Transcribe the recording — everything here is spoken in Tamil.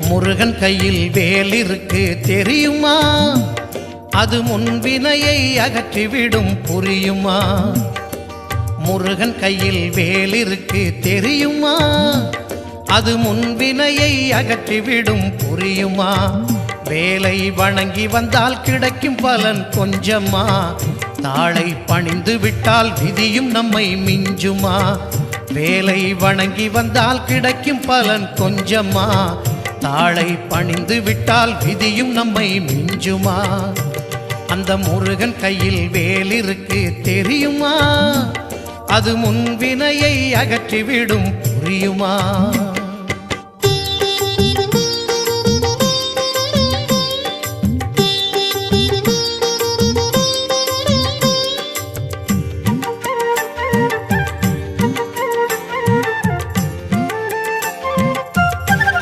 முருகன் கையில் வேல் இருக்கு தெரியுமா? அது முன்வினையை அகற்றிவிடும் புரியுமா? முருகன் கையில் வேல் இருக்கு தெரியுமா? அது முன்வினையை அகற்றிவிடும் புரியுமா? வேலை வணங்கி வந்தால் கிடைக்கும் பலன் கொஞ்சமா? தாளை பணிந்து விட்டால் விதியும் நம்மை மிஞ்சுமா? வேலை வணங்கி வந்தால் கிடைக்கும் பலன் கொஞ்சமா? தாளை பணிந்து விட்டால் விதியும் நம்மை மிஞ்சுமா? அந்த முருகன் கையில் வேல் இருக்கு தெரியுமா? அது முன்வினையை அகற்றிவிடும் புரியுமா?